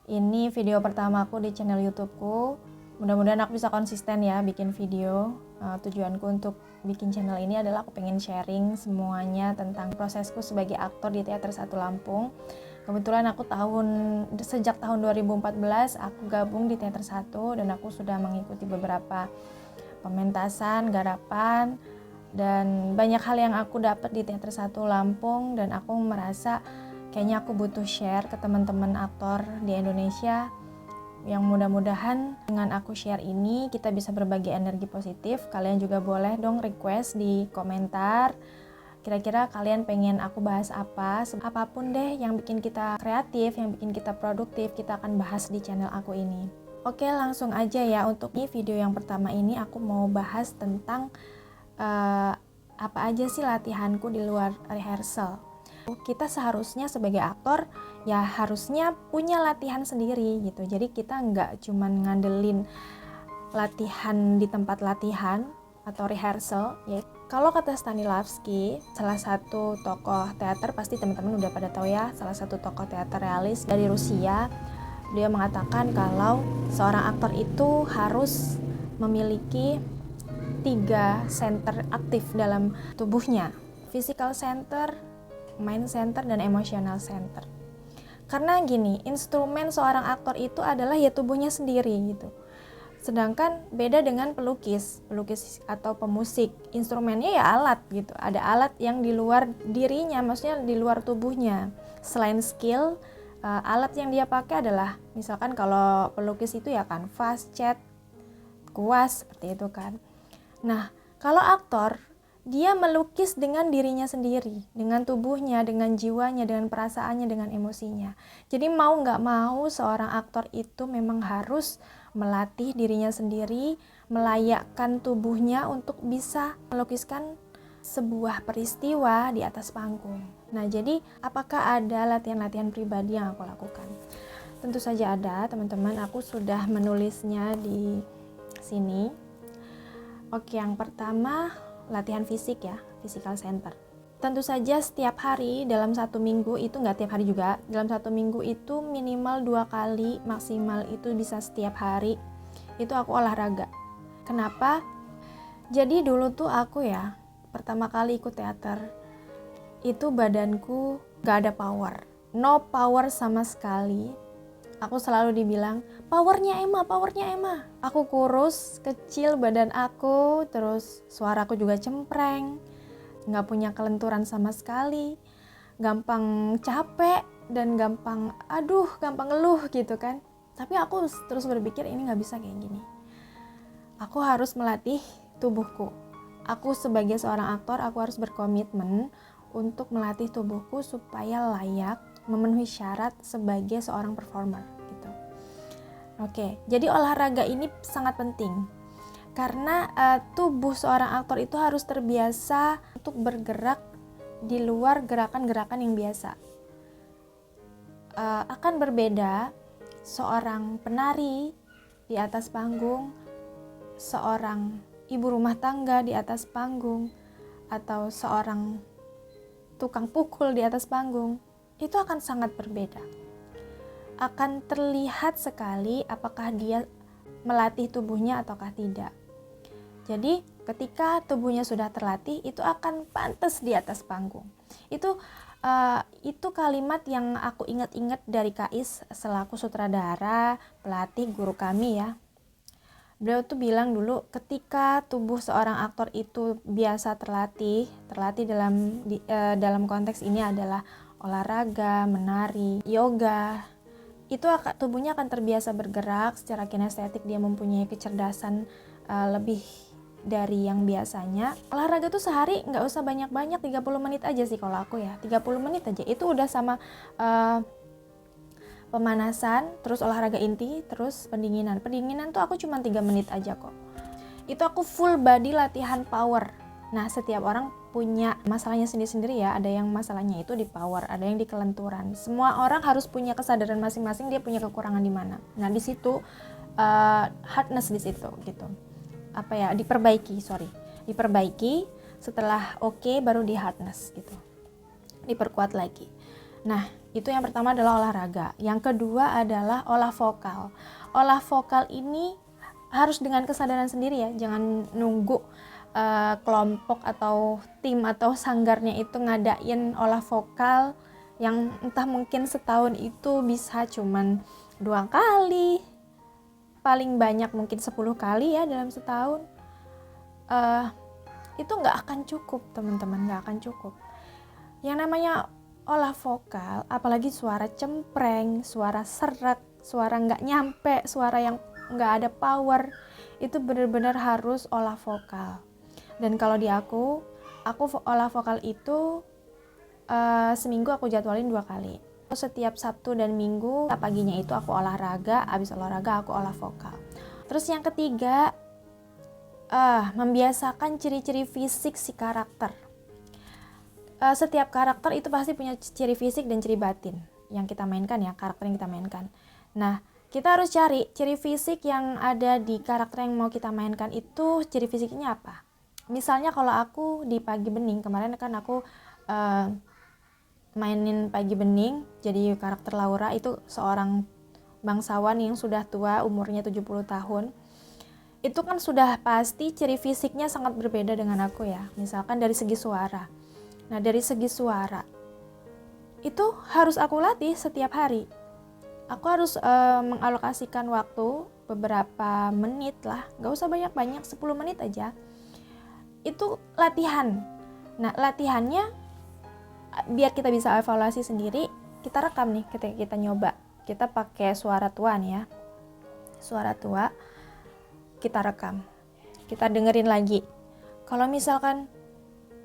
Ini video pertama aku di channel YouTubeku. Mudah-mudahan aku bisa konsisten ya bikin video. Tujuanku untuk bikin channel ini adalah aku pengen sharing semuanya tentang prosesku sebagai aktor di Teater 1 Lampung. Kebetulan aku sejak tahun 2014 aku gabung di Teater 1 dan aku sudah mengikuti beberapa pementasan, garapan, dan banyak hal yang aku dapat di Teater 1 Lampung, dan aku merasa kayaknya aku butuh share ke teman-teman aktor di Indonesia yang mudah-mudahan dengan aku share ini kita bisa berbagi energi positif. Kalian juga boleh dong request di komentar. Kira-kira kalian pengen aku bahas apa? Apapun deh yang bikin kita kreatif, yang bikin kita produktif, kita akan bahas di channel aku ini. Oke, langsung aja ya. Untuk video yang pertama ini aku mau bahas tentang apa aja sih latihanku di luar rehearsal. Kita seharusnya sebagai aktor ya harusnya punya latihan sendiri gitu. Jadi kita nggak cuman ngandelin latihan di tempat latihan atau rehearsal ya. Kalau kata Stanislavski, salah satu tokoh teater, pasti teman-teman udah pada tahu ya, salah satu tokoh teater realis dari Rusia, dia mengatakan kalau seorang aktor itu harus memiliki 3 center aktif dalam tubuhnya: physical center, mind center, dan emotional center. Karena gini, instrumen seorang aktor itu adalah ya tubuhnya sendiri gitu. Sedangkan beda dengan pelukis atau pemusik, instrumennya ya alat gitu. Ada alat yang di luar dirinya, maksudnya di luar tubuhnya. Selain skill, alat yang dia pakai adalah misalkan kalau pelukis itu ya kanvas, cat, kuas, seperti itu kan. Nah, kalau aktor, dia melukis dengan dirinya sendiri, dengan tubuhnya, dengan jiwanya, dengan perasaannya, dengan emosinya. Jadi mau nggak mau seorang aktor itu memang harus melatih dirinya sendiri, melayakkan tubuhnya untuk bisa melukiskan sebuah peristiwa di atas panggung. Nah, jadi apakah ada latihan-latihan pribadi yang aku lakukan? Tentu saja ada, teman-teman. Aku sudah menulisnya di sini. Oke, yang pertama latihan fisik ya, physical center. Tentu saja setiap hari dalam 1 minggu, itu nggak tiap hari juga, dalam 1 minggu itu minimal 2 kali, maksimal itu bisa setiap hari, itu aku olahraga. Kenapa? Jadi dulu tuh aku ya, pertama kali ikut teater, itu badanku nggak ada power, no power sama sekali. Aku selalu dibilang, powernya Emma. Aku kurus, kecil badan aku, terus suaraku juga cempreng, nggak punya kelenturan sama sekali, gampang capek, dan gampang ngeluh gitu kan. Tapi aku terus berpikir ini nggak bisa kayak gini. Aku harus melatih tubuhku. Aku sebagai seorang aktor, aku harus berkomitmen untuk melatih tubuhku supaya layak memenuhi syarat sebagai seorang performer gitu. Oke, jadi olahraga ini sangat penting karena tubuh seorang aktor itu harus terbiasa untuk bergerak di luar gerakan-gerakan yang biasa. Akan berbeda seorang penari di atas panggung, seorang ibu rumah tangga di atas panggung, atau seorang tukang pukul di atas panggung. Itu akan sangat berbeda. Akan terlihat sekali apakah dia melatih tubuhnya ataukah tidak. Jadi ketika tubuhnya sudah terlatih, itu akan pantas di atas panggung. Itu kalimat yang aku ingat-ingat dari Kais selaku sutradara, pelatih, guru kami ya. Beliau tuh bilang dulu, ketika tubuh seorang aktor itu biasa terlatih dalam konteks ini adalah olahraga, menari, yoga, itu tubuhnya akan terbiasa bergerak secara kinestetik, dia mempunyai kecerdasan lebih dari yang biasanya. Olahraga tuh sehari nggak usah banyak-banyak, 30 menit aja sih kalau aku ya, 30 menit aja itu udah sama pemanasan, terus olahraga inti, terus pendinginan tuh aku cuma 3 menit aja kok. Itu aku full body latihan power. Nah, setiap orang punya masalahnya sendiri-sendiri ya. Ada yang masalahnya itu di power, ada yang di kelenturan. Semua orang harus punya kesadaran masing-masing, dia punya kekurangan di mana. Nah, di situ hardness di situ gitu. Diperbaiki. Setelah oke, baru di hardness gitu. Diperkuat lagi. Nah, itu yang pertama adalah olahraga. Yang kedua adalah olah vokal. Olah vokal ini harus dengan kesadaran sendiri ya, jangan nunggu kelompok atau tim atau sanggarnya itu ngadain olah vokal yang entah mungkin setahun itu bisa cuman 2 kali, paling banyak mungkin 10 kali ya dalam setahun. Itu nggak akan cukup teman-teman, nggak akan cukup. Yang namanya olah vokal, apalagi suara cempreng, suara serak, suara nggak nyampe, suara yang nggak ada power, itu benar-benar harus olah vokal. Dan kalau di aku olah vokal itu seminggu aku jadwalin 2 kali. Setiap Sabtu dan Minggu paginya itu aku olahraga, habis olahraga aku olah vokal. Terus yang ketiga, membiasakan ciri-ciri fisik si karakter. Setiap karakter itu pasti punya ciri fisik dan ciri batin yang kita mainkan ya, karakter yang kita mainkan. Nah, kita harus cari ciri fisik yang ada di karakter yang mau kita mainkan itu ciri fisiknya apa. Misalnya kalau aku di Pagi Bening, kemarin kan aku mainin Pagi Bening, jadi karakter Laura itu seorang bangsawan yang sudah tua, umurnya 70 tahun. Itu kan sudah pasti ciri fisiknya sangat berbeda dengan aku ya, misalkan dari segi suara. Nah, dari segi suara itu harus aku latih setiap hari. Aku harus mengalokasikan waktu beberapa menit lah, gak usah banyak-banyak, 10 menit aja. Itu latihan. Nah, latihannya biar kita bisa evaluasi sendiri, kita rekam nih ketika kita nyoba. Kita pakai suara tua nih ya. Suara tua kita rekam. Kita dengerin lagi. Kalau misalkan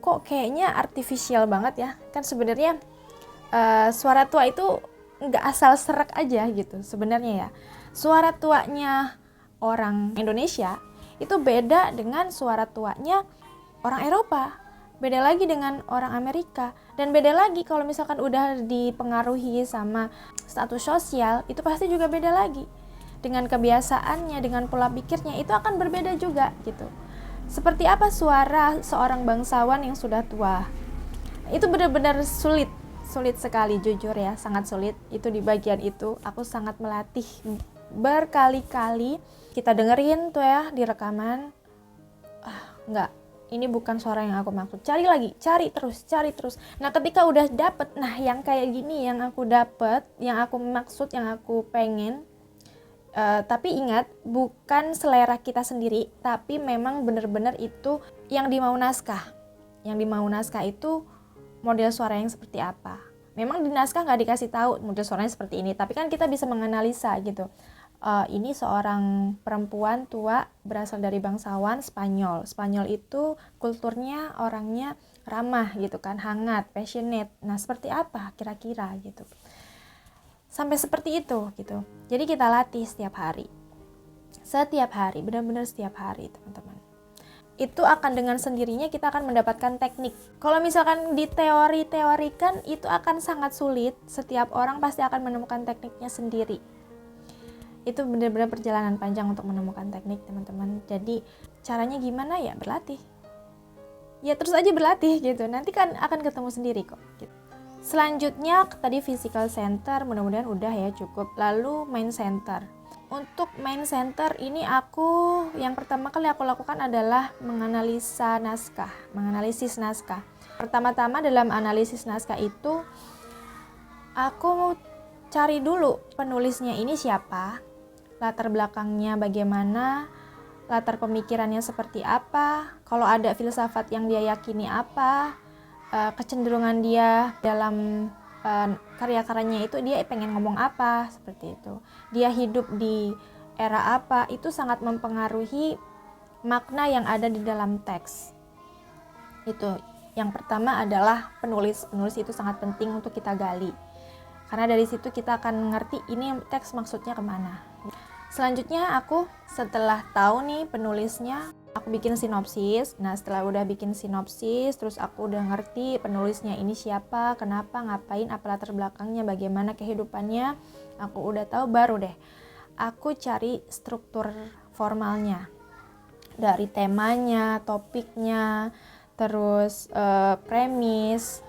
kok kayaknya artifisial banget ya, kan sebenarnya suara tua itu nggak asal serak aja gitu sebenarnya ya. Suara tuanya orang Indonesia itu beda dengan suara tuanya orang Eropa, beda lagi dengan orang Amerika, dan beda lagi kalau misalkan udah dipengaruhi sama status sosial, itu pasti juga beda lagi. Dengan kebiasaannya, dengan pola pikirnya itu akan berbeda juga gitu. Seperti apa suara seorang bangsawan yang sudah tua? Itu benar-benar sulit sekali, jujur ya, sangat sulit. Itu di bagian itu aku sangat melatih berkali-kali. Kita dengerin tuh ya di rekaman. Enggak, ini bukan suara yang aku maksud. Cari lagi, cari terus. Nah, ketika udah dapet, nah yang kayak gini yang aku dapet, yang aku maksud, yang aku pengen. Tapi ingat, bukan selera kita sendiri, tapi memang benar-benar itu yang dimau naskah. Yang dimau naskah itu model suara yang seperti apa. Memang di naskah nggak dikasih tahu model suaranya seperti ini, tapi kan kita bisa menganalisa gitu. Ini seorang perempuan tua berasal dari bangsawan Spanyol. Spanyol itu kulturnya orangnya ramah gitu kan, hangat, passionate. Nah, seperti apa kira-kira gitu. Sampai seperti itu gitu. Jadi kita latih setiap hari. Setiap hari, benar-benar setiap hari, teman-teman. Itu akan dengan sendirinya kita akan mendapatkan teknik. Kalau misalkan di teori-teorikan itu akan sangat sulit. Setiap orang pasti akan menemukan tekniknya sendiri. Itu benar-benar perjalanan panjang untuk menemukan teknik, teman-teman. Jadi caranya gimana ya? Berlatih. Ya terus aja berlatih gitu. Nanti kan akan ketemu sendiri kok gitu. Selanjutnya tadi physical center, mudah-mudahan udah ya cukup. Lalu mind center. Untuk mind center ini yang pertama kali aku lakukan adalah menganalisis naskah. Pertama-tama dalam analisis naskah itu aku cari dulu penulisnya ini siapa, latar belakangnya bagaimana, latar pemikirannya seperti apa, kalau ada filsafat yang dia yakini apa, kecenderungan dia dalam karya-karyanya itu dia pengen ngomong apa, seperti itu. Dia hidup di era apa, itu sangat mempengaruhi makna yang ada di dalam teks. Itu yang pertama adalah penulis. Penulis itu sangat penting untuk kita gali. Karena dari situ kita akan ngerti ini teks maksudnya kemana. Selanjutnya aku setelah tahu nih penulisnya, aku bikin sinopsis. Nah, setelah udah bikin sinopsis, terus aku udah ngerti penulisnya ini siapa, kenapa, ngapain, apa latar belakangnya, bagaimana kehidupannya, aku udah tahu, baru deh aku cari struktur formalnya. Dari temanya, topiknya, terus premis,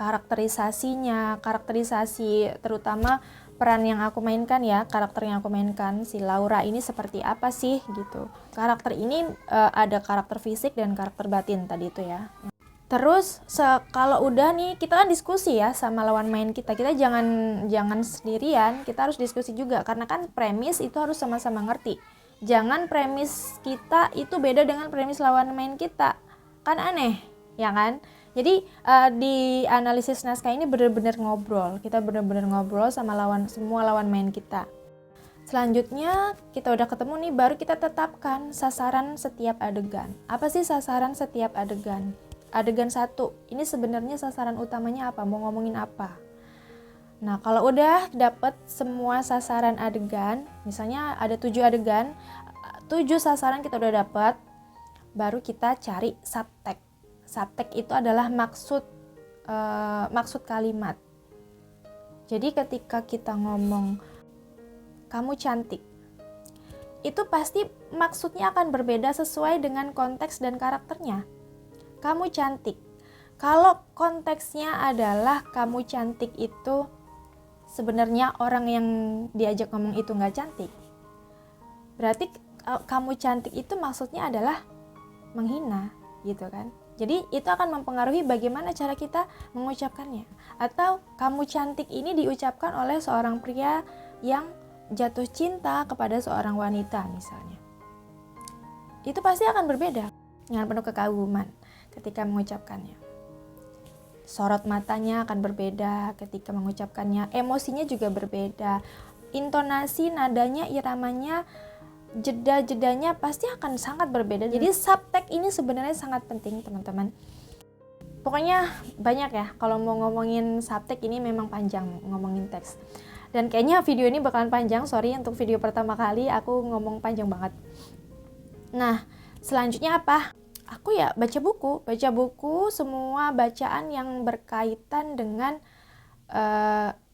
karakterisasinya, karakterisasi terutama peran yang aku mainkan ya, karakter yang aku mainkan, si Laura ini seperti apa sih gitu. Karakter ini ada karakter fisik dan karakter batin tadi itu ya. Terus kalau udah nih, kita kan diskusi ya sama lawan main kita. Kita jangan sendirian, kita harus diskusi juga karena kan premis itu harus sama-sama ngerti. Jangan premis kita itu beda dengan premis lawan main kita. Kan aneh, ya kan? Jadi di analisis naskah ini benar-benar ngobrol. Kita benar-benar ngobrol sama semua lawan main kita. Selanjutnya kita udah ketemu nih, baru kita tetapkan sasaran setiap adegan. Apa sih sasaran setiap adegan? Adegan 1, ini sebenarnya sasaran utamanya apa? Mau ngomongin apa? Nah, kalau udah dapet semua sasaran adegan, misalnya ada 7 adegan, 7 sasaran kita udah dapet, baru kita cari subtext. Subtext itu adalah maksud kalimat. Jadi ketika kita ngomong kamu cantik, itu pasti maksudnya akan berbeda sesuai dengan konteks dan karakternya. Kamu cantik. Kalau konteksnya adalah kamu cantik itu sebenarnya orang yang diajak ngomong itu nggak cantik, berarti kamu cantik itu maksudnya adalah menghina gitu kan. Jadi itu akan mempengaruhi bagaimana cara kita mengucapkannya. Atau kamu cantik ini diucapkan oleh seorang pria yang jatuh cinta kepada seorang wanita misalnya. Itu pasti akan berbeda dengan penuh kekaguman ketika mengucapkannya. Sorot matanya akan berbeda ketika mengucapkannya. Emosinya juga berbeda. Intonasi, nadanya, iramanya, jeda-jedanya pasti akan sangat berbeda. Jadi subtext ini sebenarnya sangat penting teman-teman. Pokoknya banyak ya, kalau mau ngomongin subtext ini memang panjang ngomongin teks. Dan kayaknya video ini bakalan panjang, sorry untuk video pertama kali aku ngomong panjang banget. Nah, selanjutnya apa? Aku ya baca buku, semua bacaan yang berkaitan dengan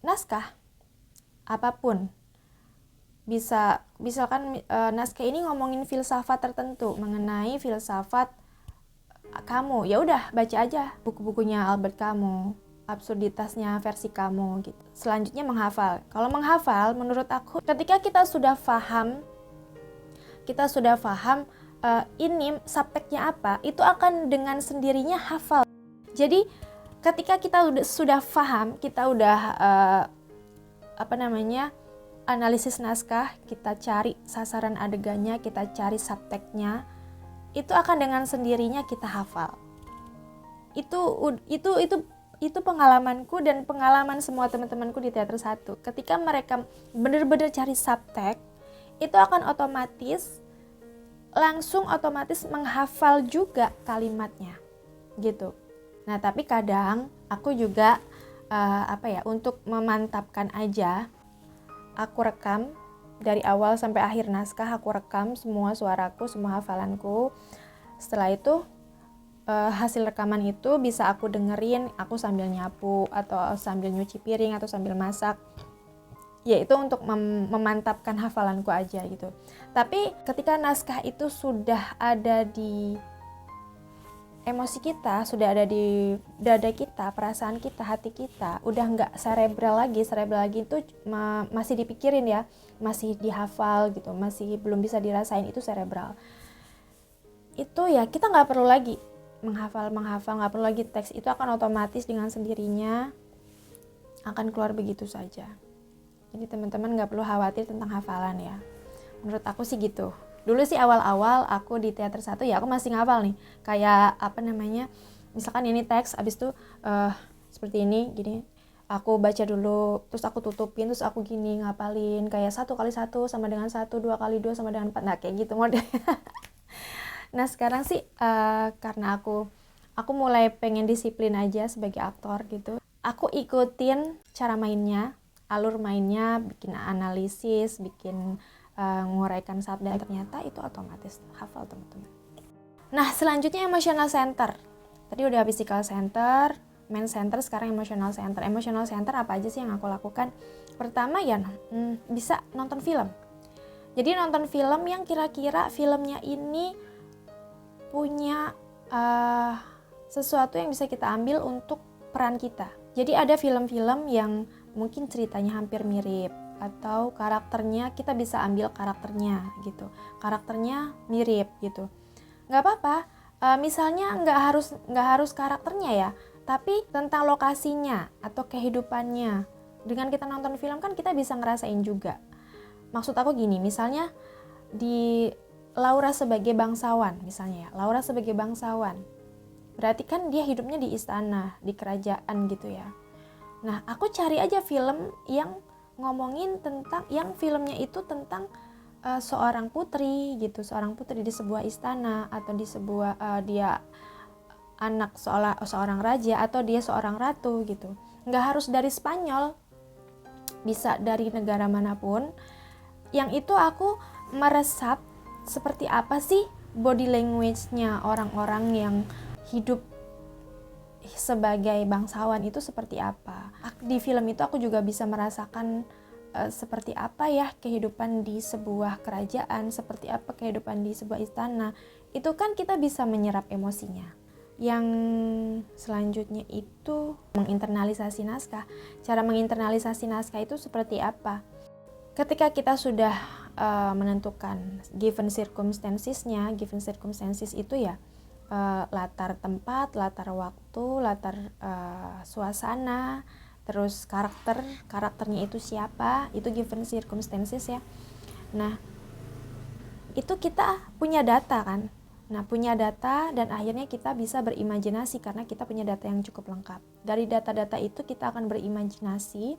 naskah apapun. Misalkan naskah ini ngomongin filsafat tertentu, mengenai filsafat kamu, ya udah baca aja buku-bukunya Albert Camus, absurditasnya versi kamu gitu. Selanjutnya menghafal. Kalau menghafal, menurut aku ketika kita sudah paham ini subtext-nya apa, itu akan dengan sendirinya hafal. Jadi ketika kita sudah paham, kita udah analisis naskah, kita cari sasaran adegannya, kita cari subtext-nya, itu akan dengan sendirinya kita hafal. Itu pengalamanku dan pengalaman semua teman-temanku di Teater 1. Ketika mereka benar-benar cari subtext, itu akan langsung otomatis menghafal juga kalimatnya, gitu. Nah, tapi kadang aku juga untuk memantapkan aja, aku rekam dari awal sampai akhir naskah, aku rekam semua suaraku, semua hafalanku. Setelah itu hasil rekaman itu bisa aku dengerin, aku sambil nyapu atau sambil nyuci piring atau sambil masak. Ya itu untuk memantapkan hafalanku aja gitu. Tapi ketika naskah itu sudah ada di emosi kita, sudah ada di dada kita, perasaan kita, hati kita, udah nggak cerebral lagi itu masih dipikirin ya, masih dihafal gitu, masih belum bisa dirasain, itu cerebral. Itu ya kita nggak perlu lagi menghafal, nggak perlu lagi teks, itu akan otomatis dengan sendirinya akan keluar begitu saja. Jadi teman-teman nggak perlu khawatir tentang hafalan ya, menurut aku sih gitu. Dulu sih awal-awal aku di Teater 1 ya aku masih ngafal nih. Kayak misalkan ini teks, abis itu seperti ini, gini. Aku baca dulu, terus aku tutupin, terus aku gini ngapalin. Kayak 1 kali 1 sama dengan 1, 2 kali 2 sama dengan 4. Nah kayak gitu model. Nah sekarang sih karena aku mulai pengen disiplin aja sebagai aktor gitu. Aku ikutin cara mainnya, alur mainnya, bikin analisis, bikin menguraikan subtext, dan ternyata itu otomatis hafal teman-teman. Nah selanjutnya emotional center. Tadi udah physical center, main center, sekarang emotional center. Emotional center apa aja sih yang aku lakukan? Pertama ya bisa nonton film. Jadi nonton film yang kira-kira filmnya ini punya sesuatu yang bisa kita ambil untuk peran kita. Jadi ada film-film yang mungkin ceritanya hampir mirip, atau karakternya kita bisa ambil karakternya gitu, karakternya mirip gitu, nggak apa-apa. Misalnya nggak harus karakternya ya, tapi tentang lokasinya atau kehidupannya. Dengan kita nonton film kan kita bisa ngerasain juga. Maksud aku gini, misalnya di Laura sebagai bangsawan misalnya ya, Laura sebagai bangsawan, berarti kan dia hidupnya di istana, di kerajaan gitu ya. Nah, aku cari aja film yang ngomongin tentang, yang filmnya itu tentang seorang putri gitu, seorang putri di sebuah istana, atau di sebuah dia anak seorang raja, atau dia seorang ratu gitu. Nggak harus dari Spanyol, bisa dari negara manapun. Yang itu aku meresap seperti apa sih body language-nya orang-orang yang hidup sebagai bangsawan itu seperti apa. Di film itu aku juga bisa merasakan seperti apa ya kehidupan di sebuah kerajaan, seperti apa kehidupan di sebuah istana. Itu kan kita bisa menyerap emosinya. Yang selanjutnya itu menginternalisasi naskah. Cara menginternalisasi naskah itu seperti apa? Ketika kita sudah menentukan given circumstances-nya, given circumstances itu ya latar tempat, latar waktu, latar suasana, terus karakternya itu siapa, itu given circumstances ya. Nah, itu kita punya data kan. Nah, punya data dan akhirnya kita bisa berimajinasi karena kita punya data yang cukup lengkap. Dari data-data itu kita akan berimajinasi,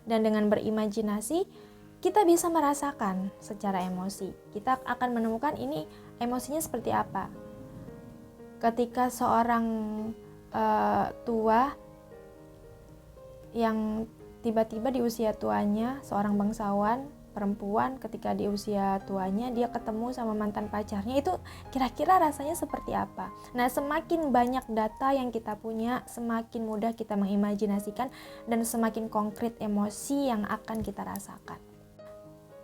dan dengan berimajinasi kita bisa merasakan secara emosi. Kita akan menemukan ini emosinya seperti apa. Ketika seorang tua yang tiba-tiba di usia tuanya, seorang bangsawan perempuan ketika di usia tuanya dia ketemu sama mantan pacarnya, itu kira-kira rasanya seperti apa. Nah, semakin banyak data yang kita punya, semakin mudah kita mengimajinasikan dan semakin konkret emosi yang akan kita rasakan.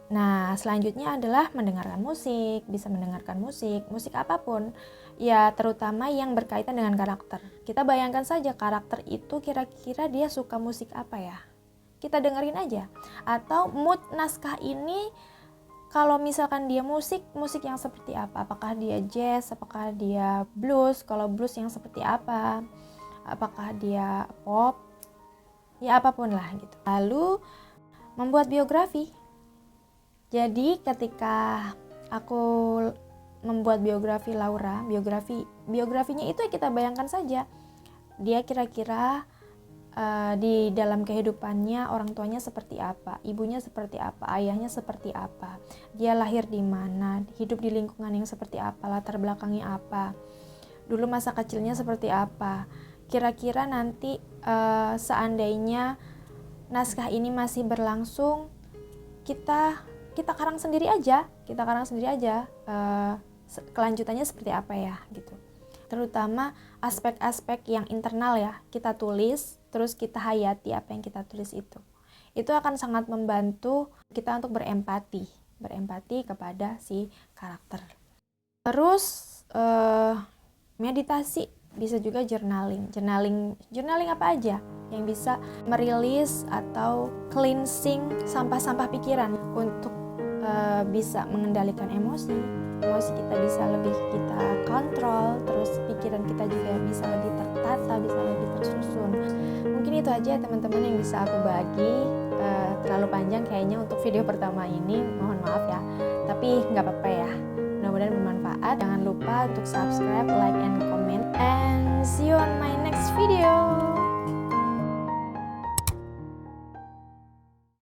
Nah, selanjutnya adalah mendengarkan musik, bisa mendengarkan musik apapun, ya terutama yang berkaitan dengan karakter. Kita bayangkan saja karakter itu kira-kira dia suka musik apa ya, kita dengerin aja. Atau mood naskah ini, kalau misalkan dia musik yang seperti apa, apakah dia jazz, apakah dia blues, kalau blues yang seperti apa, apakah dia pop, ya apapun lah gitu. Lalu membuat biografi. Jadi ketika aku membuat biografi Laura, biografinya itu kita bayangkan saja, dia kira-kira di dalam kehidupannya orang tuanya seperti apa, ibunya seperti apa, ayahnya seperti apa, dia lahir di mana, hidup di lingkungan yang seperti apa, latar belakangnya apa, dulu masa kecilnya seperti apa. Kira-kira nanti seandainya naskah ini masih berlangsung, kita karang sendiri aja, kelanjutannya seperti apa ya gitu. Terutama aspek-aspek yang internal ya, kita tulis, terus kita hayati apa yang kita tulis itu. Itu akan sangat membantu kita untuk berempati kepada si karakter. Terus meditasi, bisa juga journaling apa aja yang bisa merilis atau cleansing sampah-sampah pikiran untuk bisa mengendalikan emosi kita bisa lebih kita kontrol, terus pikiran kita juga bisa lebih tertata, bisa lebih tersusun. Mungkin itu aja teman-teman yang bisa aku bagi. Terlalu panjang kayaknya untuk video pertama ini, mohon maaf ya, tapi nggak apa-apa ya, mudah-mudahan bermanfaat. Jangan lupa untuk subscribe, like, and comment